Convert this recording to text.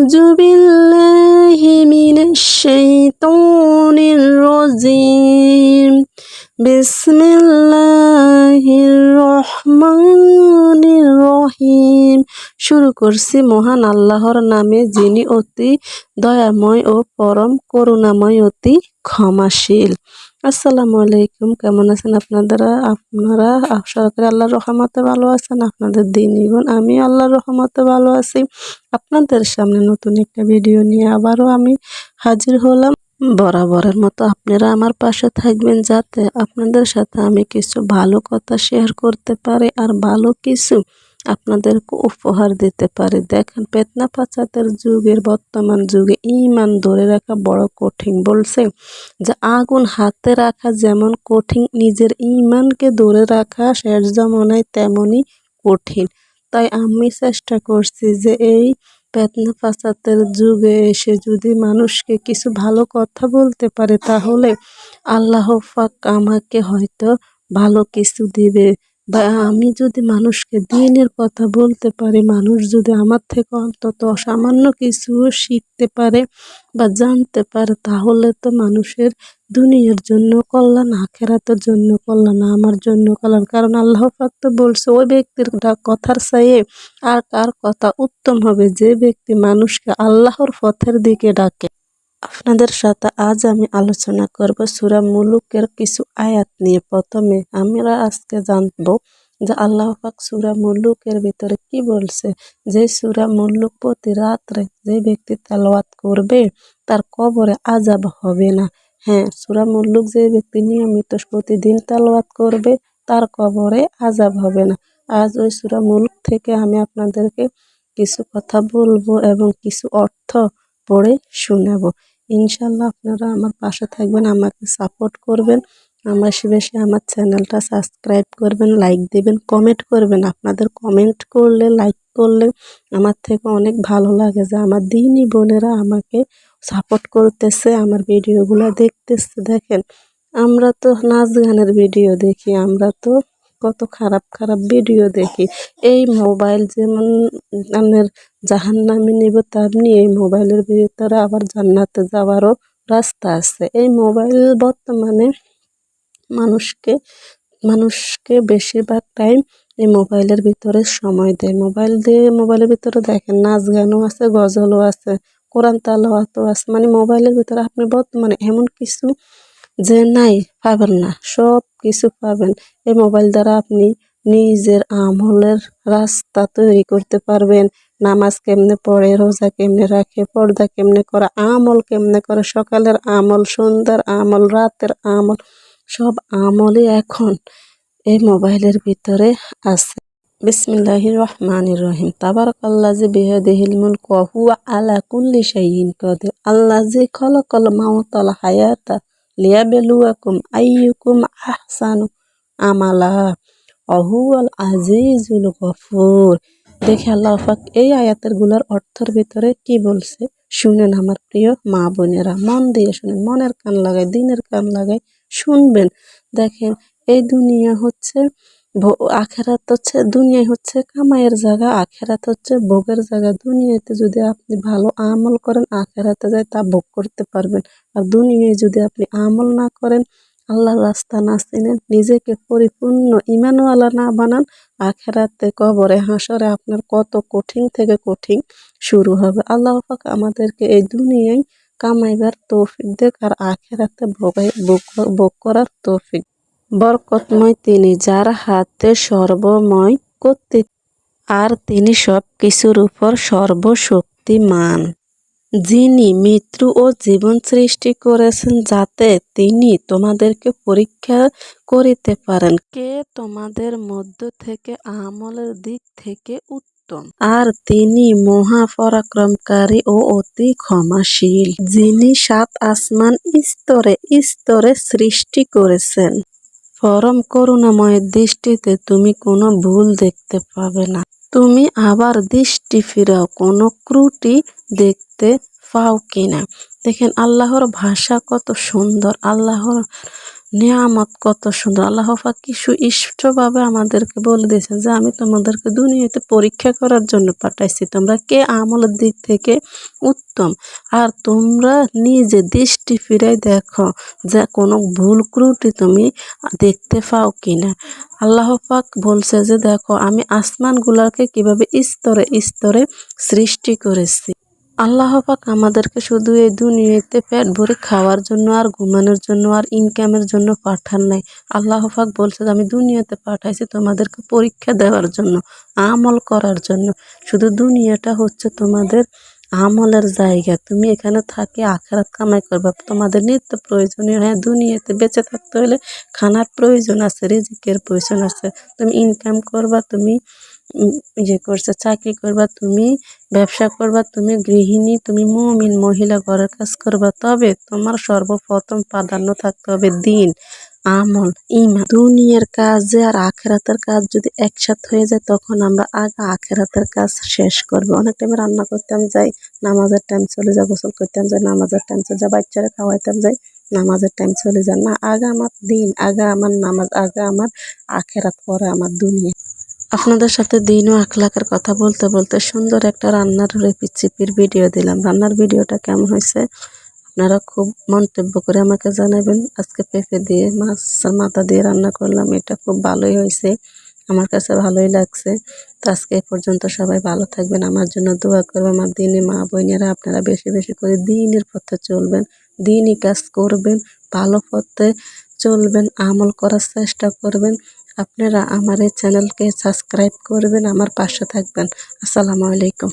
أعوذ بالله من الشيطان الرجيم بسم الله الرحمن الرحيم। শুরু করছি মহান আল্লাহর নামে, যিনি অতি দয়াময় ও পরম করুণাময়, অতি ক্ষমাশীল। আসসালামু আলাইকুম, কেমন আছেন আপনারা আশা করি আল্লাহর রহমতে ভালো আছেন। আপনাদের দিন জীবন আমি আল্লাহর রহমতে ভালো আছি। আপনাদের সামনে নতুন একটা ভিডিও নিয়ে আবারও আমি হাজির হলাম। বরাবরের মতো আপনারা আমার পাশে থাকবেন, যাতে আপনাদের সাথে আমি কিছু ভালো কথা শেয়ার করতে পারি আর ভালো কিছু আপনাদেরকে উপহার দিতে পারি। দেখেন, পেতনা ফাসাদের যুগের বর্তমান যুগে ঈমান ধরে রাখা বড় কঠিন। বলছে যে আগুন হাতে রাখা যেমন কঠিন, নিজের ঈমানকে ধরে রাখা শেষ জামানায় তেমনই কঠিন। তাই আমি চেষ্টা করছি যে এই পেতনা ফাসাদের যুগে এসে যদি মানুষকে কিছু ভালো কথা বলতে পারে, তাহলে আল্লাহ পাক আমাকে হয়তো ভালো কিছু দিবে। বা আমি যদি মানুষকে দ্বীনের কথা বলতে পারি, মানুষ যদি আমার থেকে অন্তত সামান্য কিছু শিখতে পারে বা জানতে পারে, তাহলে তো মানুষের দুনিয়ার জন্য কল্যাণ, আখেরাতের জন্য কল্যাণ, আমার জন্য কল্যাণ। কারণ আল্লাহ পাক তো বলছে, ওই ব্যক্তির কথার চাইয়ে আর কার কথা উত্তম হবে, যে ব্যক্তি মানুষকে আল্লাহর পথের দিকে ডাকে। আপনাদের সাথে আজ আমি আলোচনা করব সূরা মুলুকের কিছু আয়াত নিয়ে। প্রথমে আমরা আজকে জানবো যে আল্লাহ পাক সূরা মুলুকের ভিতরে কি বলছে। যে সূরা মুলুক প্রতি রাত্রে যে ব্যক্তি তেলাওয়াত করবে, তার কবরে আযাব হবে না। হ্যাঁ, সূরা মুলুক যে ব্যক্তি নিয়মিত প্রতিদিন তেলাওয়াত করবে, তার কবরে আযাব হবে না। আজ ওই সূরা মুলুক থেকে আমি আপনাদেরকে কিছু কথা বলবো এবং কিছু অর্থ পড়ে শোনাবো। ইনশাল্লাহ আপনারা আমার পাশে থাকবেন, আমাকে সাপোর্ট করবেন। বেশি বেশি আমার চ্যানেলটা সাবস্ক্রাইব করবেন, লাইক দেবেন, কমেন্ট করবেন। আপনাদের কমেন্ট করলে, লাইক করলে আমার থেকে অনেক ভালো লাগে যে আমার দিনী বোনেরা আমাকে সাপোর্ট করতেছে, আমার ভিডিওগুলো দেখতেছে। দেখেন, আমরা তো নাচ গানের ভিডিও দেখি, আমরা তো কত খারাপ খারাপ ভিডিও দেখি। এই মোবাইল যেমন জাহান্নামে নিব, তেমনি এই মোবাইলের ভিতরে আবার জান্নাতে যাওয়ারও রাস্তা আছে। এই মোবাইল বর্তমানে মানুষকে মানুষকে বেশিরভাগ টাইম এই মোবাইলের ভিতরে সময় দেয়। মোবাইলের ভিতরে দেখেন নাচ গানও আছে, গজলও আছে, কোরআন তেলাওয়াতও আছে। মানে মোবাইলের ভিতরে আপনি বর্তমানে এমন কিছু যে নাই পাবেন না, সব কিছু পাবেন। এই মোবাইল দ্বারা আপনি নিজের আমলের রাস্তা তৈরি করতে পারবেন। নামাজ কেমনে পড়ে, রোজা কেমনে রাখে, পর্দা কেমনে করে, আমল কেমনে করে, সকালের আমল, সন্ধ্যার আমল, রাতের আমল, সব আমলই এখন এই মোবাইলের ভিতরে আছে। বিসমিল্লাহির রহমানির রহিম। তাবারাকাল্লাযী বিয়াদিহিল মুলকু ওয়া হুয়া আলা কুল্লি শাইইন কাদির। আল্লাযী খালাকাল মাউতা ওয়াল হায়াতা লিয়াবলুয়াকুম আইয়ুকুম আহসানু আমালা ওয়া হুয়াল আজিজুল গফুর। দেখে আল্লাহ পাক এই আয়াতের গুলার অর্থের ভিতরে কি বলছে শুনেন আমার প্রিয় মা বোনেরা, মন দিয়ে শুনেন, মনের কান লাগায়, দিনের কান লাগায় শুনবেন। দেখেন, এই দুনিয়া হচ্ছে আখেরাত হচ্ছে, দুনিয়ায় হচ্ছে কামাইয়ের জায়গা, আখেরাত হচ্ছে ভোগের জায়গা। দুনিয়াতে যদি আপনি ভালো আমল করেন, আখেরাতে যায় তা ভোগ করতে পারবেন। আর দুনিয়ায় যদি আপনি আমল না করেন, আল্লাহর রাস্তা না চিনেন, নিজেকে পরিপূর্ণ ঈমানওয়ালা না বানান, আখেরাতে কবরে হাসরে আপনার কত কঠিন থেকে কঠিন শুরু হবে। আল্লাহ পাক আমাদেরকে এই দুনিয়ায় কামাইবার তৌফিক দেখ, আর আখেরাতে ভোগ করার তৌফিক। বরকতময় তিনি, যার হাতে সর্বময় কর্তৃত্ব, আর তিনি সব কিছুর উপর সর্বশক্তিমান। যিনি মৃত্যু ও জীবন সৃষ্টি করেছেন, যাতে তিনি তোমাদেরকে পরীক্ষা করিতে পারেন কে তোমাদের মধ্য থেকে আমলের দিক থেকে উত্তম। আর তিনি মহাপরাক্রমকারী ও অতি ক্ষমাশীল। যিনি 7 আসমান স্তরে স্তরে সৃষ্টি করেছেন, পরম করুণাময়ের দৃষ্টিতে তুমি কোনো ভুল দেখতে পাবে না। তুমি আবার দৃষ্টি ফিরাও, কোনো ত্রুটি দেখতে পাও কিনা। দেখেন, আল্লাহর ভাষা কত সুন্দর, আল্লাহর নিয়ামত কত সুন্দর। আল্লাহ পাক কি সুস্পষ্টভাবে আমাদেরকে বলে দিয়েছেন যে আমি তোমাদেরকে দুনিয়াতে পরীক্ষা করার জন্য পাঠাইছি, তোমরা কে আমলের দিক থেকে উত্তম। আর তোমরা নিজে দৃষ্টি ফিরাই দেখো যে কোনো ভুল ত্রুটি তুমি দেখতে পাও কিনা। আল্লাহ পাক বলছে যে দেখো আমি আসমানগুলোকে কিভাবে স্তরে স্তরে সৃষ্টি করেছি। আল্লাহ পাক আমাদেরকে শুধু এই দুনিয়াতে পেট ভরে খাওয়ার জন্য আর ঘুমানোর জন্য আর ইনকামের জন্য পাঠান নাই। আল্লাহ পাক বলছে যে আমি দুনিয়াতে পাঠাইছি তোমাদেরকে পরীক্ষা দেওয়ার জন্য, আমল করার জন্য। শুধু দুনিয়াটা হচ্ছে তোমাদের আমলের জায়গা। তুমি এখানে থাকি আখিরাত কামাই করবা, তোমাদের নিত্য প্রয়োজনীয়। হ্যাঁ, দুনিয়াতে বেঁচে থাকতে হলে খানার প্রয়োজন আছে, রিজিকের প্রয়োজন আছে। তুমি ইনকাম করবা, তুমি করছে চাকরি করবা, তুমি ব্যবসা করবা, তুমি গৃহিণী, তুমি মুমিন মহিলা ঘরের কাজ করবা, তবে তোমার সর্বপ্রথম প্রাধান্য থাকতে হবে দিন, আমল, ঈমান। দুনিয়ার কাজ আর আখিরাতের কাজ যদি একসাথে হয়ে যায় তখন আমরা আগে আখিরাতের কাজ শেষ করবো। অনেক টাইমে রান্না করতাম যাই, নামাজের টাইম চলে যায়, গোসল করতাম যাই, নামাজের টাইম চলে যায়, বাচ্চারা খাওয়াইতাম যাই, নামাজের টাইম চলে যায়। না, আগে আমার দিন, আগে আমার নামাজ, আগে আমার আখিরাত, পরে আমার দুনিয়া। আপনাদের সাথে দিন ও আখলাকের কথা বলতে বলতে সুন্দর একটা রান্নার রেসিপির ভিডিও দিলাম। রান্নার ভিডিওটা কেমন হয়েছে আপনারা খুব মন্তব্য করে আমাকে জানাবেন। আজকে পেঁপে দিয়ে মাছের মাথা দিয়ে রান্না করলাম, এটা খুব ভালোই হয়েছে, আমার কাছে ভালোই লাগছে। তো আজকে এ পর্যন্ত, সবাই ভালো থাকবেন, আমার জন্য দোয়া করবেন। আমার দিনী মা বোনেরা আপনারা বেশি বেশি করে দিনের পথে চলবেন, দিনই কাজ করবেন, ভালো পথে চলবেন, আমল করার চেষ্টা করবেন। আপনারা আমার এই চ্যানেলকে সাবস্ক্রাইব করবেন, আমার পাশে থাকবেন। আসসালামু আলাইকুম।